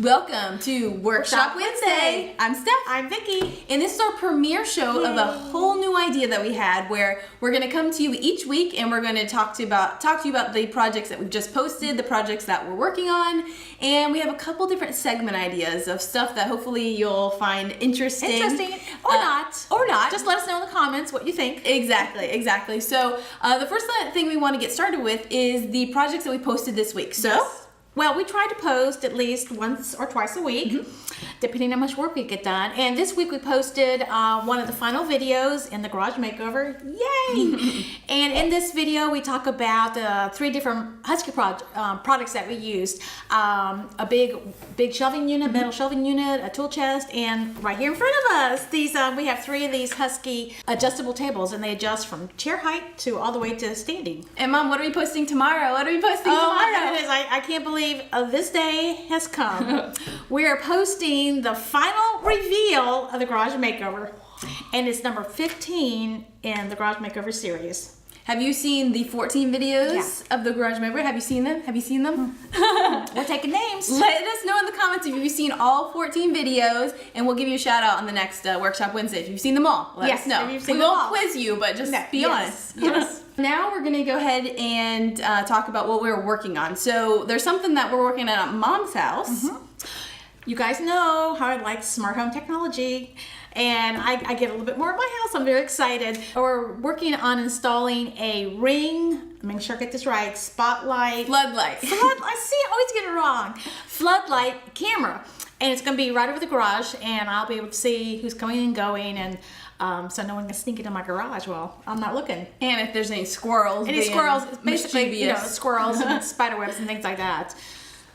Welcome to Workshop Wednesday. I'm Steph. I'm Vicki. And this is our premiere show of a whole new idea that we had where we're going to come to you each week and we're going to talk to you about the projects that we've just posted, the projects that we're working on, and we have a couple different segment ideas of stuff that hopefully you'll find interesting. Or not. Or not. Just let us know in the comments what you think. Exactly. So the first thing we want to get started with is the projects that we posted this week. So. Yes. Well, we try to post at least once or twice a week, depending on how much work we get done. And this week we posted one of the final videos in the garage makeover. Yay! And in this video we talk about 3 different Husky products that we used. A big shelving unit, metal shelving unit, a tool chest, and right here in front of us, these we have 3 of these Husky adjustable tables, and they adjust from chair height to all the way to standing. And Mom, what are we posting tomorrow? Oh my goodness, I can't believe this day has come. We are posting the final reveal of the garage makeover, and it's number 15 in the garage makeover series. Have you seen the 14 videos of the garage makeover? Have you seen them? We're taking names. Let us know in the comments if you've seen all 14 videos, and we'll give you a shout out on the next Workshop Wednesday if you've seen them all. Let us know. We won't quiz you, but just be honest. Yes. Now we're gonna go ahead and talk about what we're working on. So there's something that we're working on at Mom's house. You guys know how I like smart home technology, and I get a little bit more at my house. I'm very excited. We're working on installing a Ring, make sure I get this right, floodlight. I see, I always get it wrong. Floodlight camera. And it's gonna be right over the garage, and I'll be able to see who's coming and going, and so no one can sneak into my garage while I'm not looking. And if there's any squirrels, basically, squirrels and spider webs and things like that.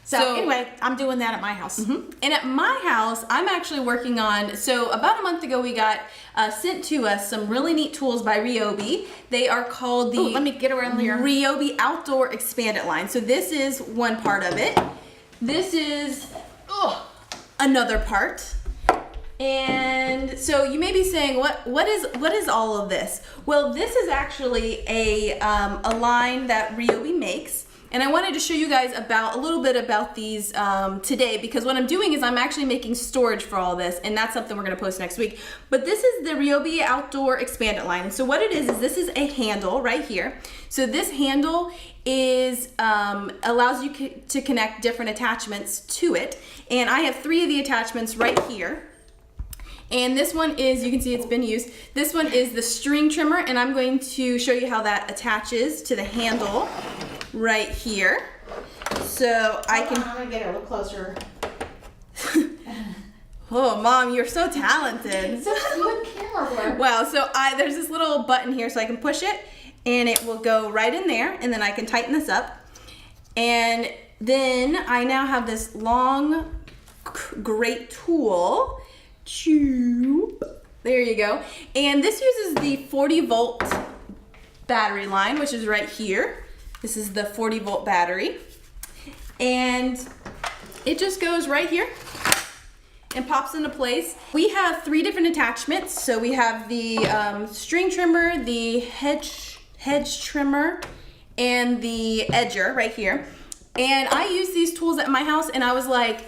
So anyway, I'm doing that at my house. And at my house, I'm actually working on, so about a month ago we got sent to us some really neat tools by Ryobi. They are called the let me get around here. Ryobi Outdoor ExpandIt line. So this is one part of it. This is another part. And so you may be saying, what is all of this? Well, this is actually a line that Ryobi makes. And I wanted to show you guys a little bit about these today, because what I'm doing is I'm actually making storage for all this, and that's something we're going to post next week. But this is the Ryobi Outdoor ExpandIt line. And so what it is this is a handle right here. So this handle is allows you to connect different attachments to it. And I have 3 of the attachments right here. And this one is, you can see it's been used. This one is the string trimmer, and I'm going to show you how that attaches to the handle right here. So I'm gonna get it a little closer. Oh, Mom, you're so talented. It's a good camera work. Well, so there's this little button here, so I can push it, and it will go right in there, and then I can tighten this up. And then I now have this long, great tool. There you go. And this uses the 40-volt battery line, which is right here. This is the 40-volt battery. And it just goes right here and pops into place. We have 3 different attachments. So we have the string trimmer, the hedge trimmer, and the edger right here. And I use these tools at my house, and I was like,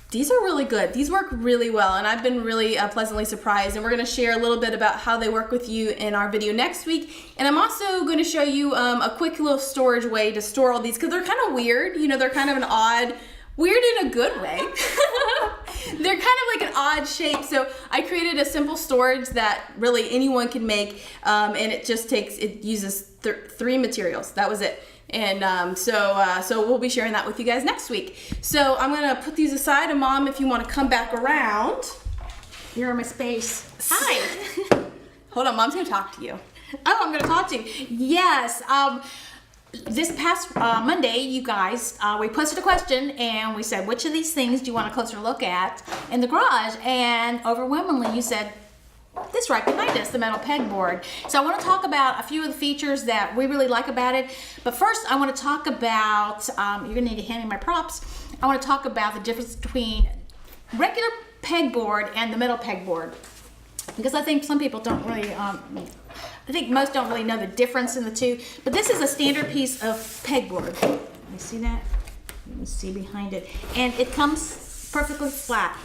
these are really good. These work really well, and I've been really pleasantly surprised. And we're going to share a little bit about how they work with you in our video next week. And I'm also going to show you a quick little storage way to store all these, because they're kind of weird. You know, they're kind of an odd, weird in a good way. They're kind of like an odd shape. So I created a simple storage that really anyone can make, and it uses 3 materials. That was it. And so we'll be sharing that with you guys next week. So I'm gonna put these aside, and Mom, if you want to come back around. You're in my space. Hi. Hold on, Mom's gonna talk to you. Oh, I'm gonna talk to you. Yes. This past Monday, you guys, we posted a question, and we said, which of these things do you want a closer look at in the garage? And overwhelmingly, you said this right behind us, the metal pegboard. So I want to talk about a few of the features that we really like about it. But first, I want to talk about, you're going to need to hand me my props. I want to talk about the difference between regular pegboard and the metal pegboard. Because I think some people don't really, I think most don't really know the difference in the two. But this is a standard piece of pegboard. You see that? You can see behind it. And it comes perfectly flat.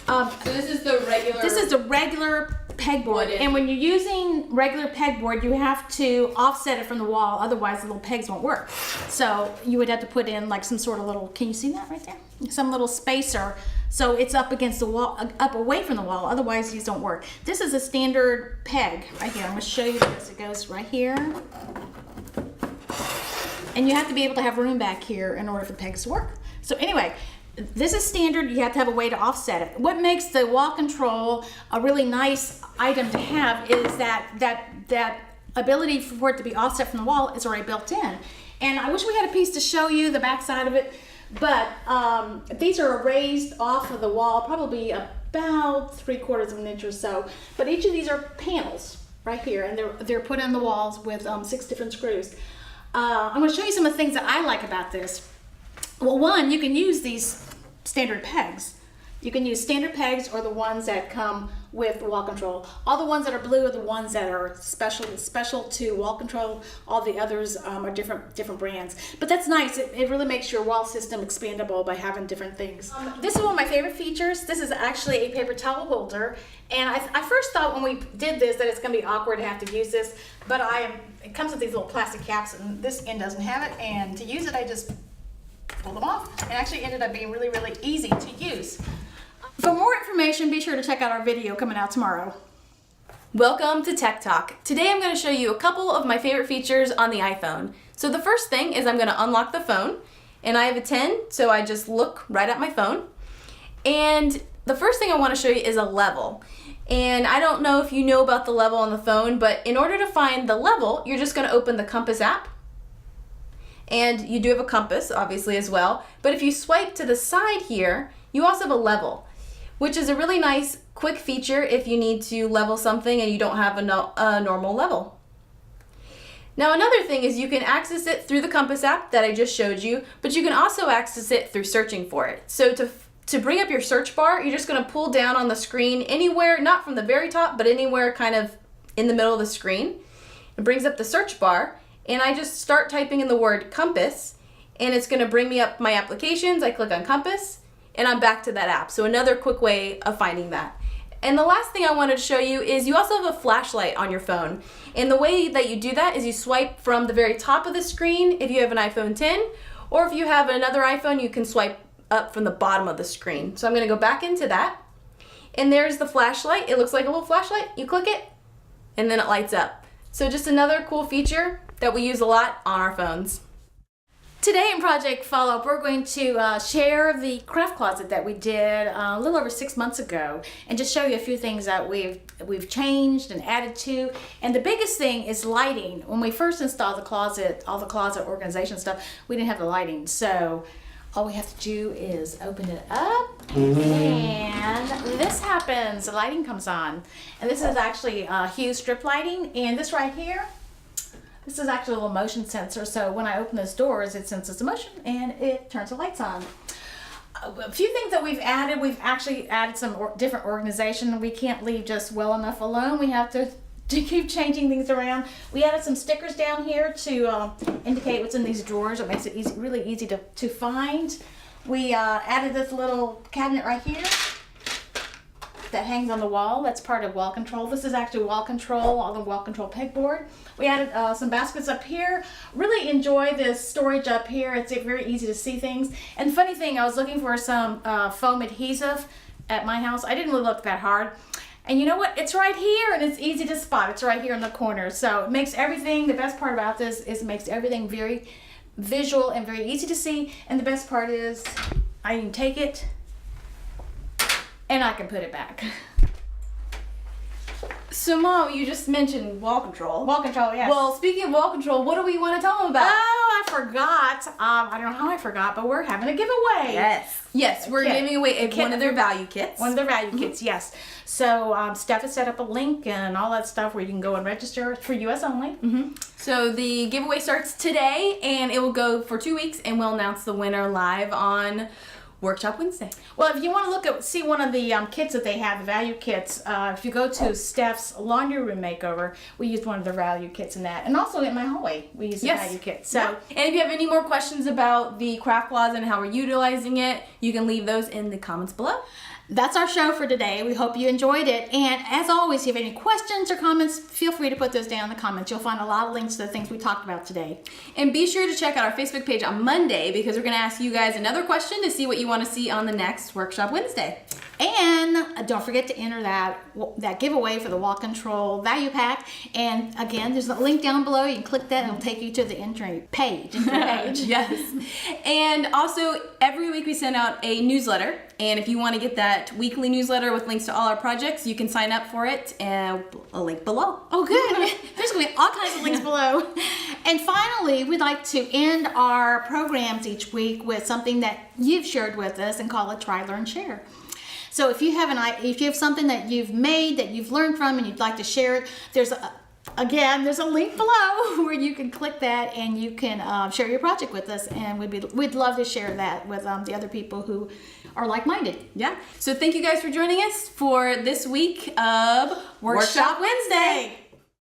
So this is the regular. This is the regular pegboard, Wooden. and when you're using regular pegboard, you have to offset it from the wall, otherwise the little pegs won't work. So you would have to put in like some sort of little, can you see that right there? Some little spacer, so it's up against the wall, up away from the wall, otherwise these don't work. This is a standard peg right here. I'm going to show you this. It goes right here. And you have to be able to have room back here in order for the pegs to work. So anyway, this is standard. You have to have a way to offset it. What makes the wall control a really nice item to have is that ability for it to be offset from the wall is already built in. And I wish we had a piece to show you the back side of it, but these are raised off of the wall, probably about 3/4 of an inch or so. But each of these are panels right here, and they're put in the walls with 6 different screws. I'm going to show you some of the things that I like about this. Well, one, you can use these standard pegs. You can use standard pegs or the ones that come with wall control. All the ones that are blue are the ones that are special to wall control. All the others are different brands. But that's nice. It really makes your wall system expandable by having different things. This is one of my favorite features. This is actually a paper towel holder. And I first thought when we did this that it's going to be awkward to have to use this. But it comes with these little plastic caps, and this end doesn't have it. And to use it, I just pull them off. It actually ended up being really, really easy to use. For more information, be sure to check out our video coming out tomorrow. Welcome to Tech Talk. Today I'm going to show you a couple of my favorite features on the iPhone. So the first thing is I'm going to unlock the phone, and I have a 10, so I just look right at my phone. And the first thing I want to show you is a level. And I don't know if you know about the level on the phone, but in order to find the level, you're just going to open the Compass app. And you do have a compass, obviously, as well. But if you swipe to the side here, you also have a level, which is a really nice, quick feature if you need to level something and you don't have a normal level. Now, another thing is you can access it through the Compass app that I just showed you, but you can also access it through searching for it. So to bring up your search bar, you're just going to pull down on the screen anywhere, not from the very top, but anywhere kind of in the middle of the screen. It brings up the search bar, and I just start typing in the word compass, and it's going to bring me up my applications. I click on Compass, and I'm back to that app. So another quick way of finding that. And the last thing I wanted to show you is you also have a flashlight on your phone. And the way that you do that is you swipe from the very top of the screen if you have an iPhone 10, or if you have another iPhone, you can swipe up from the bottom of the screen. So I'm going to go back into that. And there's the flashlight. It looks like a little flashlight. You click it, and then it lights up. So just another cool feature that we use a lot on our phones. Today in Project Follow Up, we're going to share the craft closet that we did a little over 6 months ago, and just show you a few things that we've changed and added to. And the biggest thing is lighting. When we first installed the closet, all the closet organization stuff, we didn't have the lighting. So all we have to do is open it up, and this happens. The lighting comes on, and this is actually Hue strip lighting. And this right here, this is actually a little motion sensor, so when I open those doors, it senses the motion and it turns the lights on. A few things that we've actually added some different organization. We can't leave just well enough alone. We have to keep changing things around. We added some stickers down here to indicate what's in these drawers. It makes it really easy to find. We added this little cabinet right here that hangs on the wall. That's part of wall control. This is actually wall control, all the wall control pegboard. We added some baskets up here. Really enjoy this storage up here. It's very easy to see things. And funny thing, I was looking for some foam adhesive at my house. I didn't really look that hard. And you know what? It's right here, and it's easy to spot. It's right here in the corner. So it makes everything, the best part about this is it makes everything very visual and very easy to see. And the best part is I can take it and I can put it back. So Mom, you just mentioned wall control. Wall control, yes. Well, speaking of wall control, what do we want to tell them about? Oh, I forgot. I don't know how I forgot, but we're having a giveaway. Yes, we're giving away one of their value kits. One of their value kits, yes. So Steph has set up a link and all that stuff where you can go and register for US only. So the giveaway starts today, and it will go for 2 weeks, and we'll announce the winner live on Workshop Wednesday. Well, if you want to see one of the kits that they have, the value kits, if you go to Steph's laundry room makeover, we used one of the value kits in that. And also in my hallway, we used the value kit. So, and if you have any more questions about the craft closet and how we're utilizing it, you can leave those in the comments below. That's our show for today. We hope you enjoyed it. And as always, if you have any questions or comments, feel free to put those down in the comments. You'll find a lot of links to the things we talked about today. And be sure to check out our Facebook page on Monday because we're going to ask you guys another question to see what you want to see on the next Workshop Wednesday. And don't forget to enter that giveaway for the wall control value pack. And again, there's a link down below. You can click that and it'll take you to the entry page. Yes. And also, every week we send out a newsletter. And if you want to get that weekly newsletter with links to all our projects, you can sign up for it. And a link below. Oh, good. There's going to be all kinds of links below. And finally, we'd like to end our programs each week with something that you've shared with us and call it Try, Learn, Share. So if you have something that you've made, that you've learned from, and you'd like to share it, there's a link below where you can click that and you can share your project with us, and we'd love to share that with the other people who are like-minded. Yeah. So thank you guys for joining us for this week of Workshop Wednesday.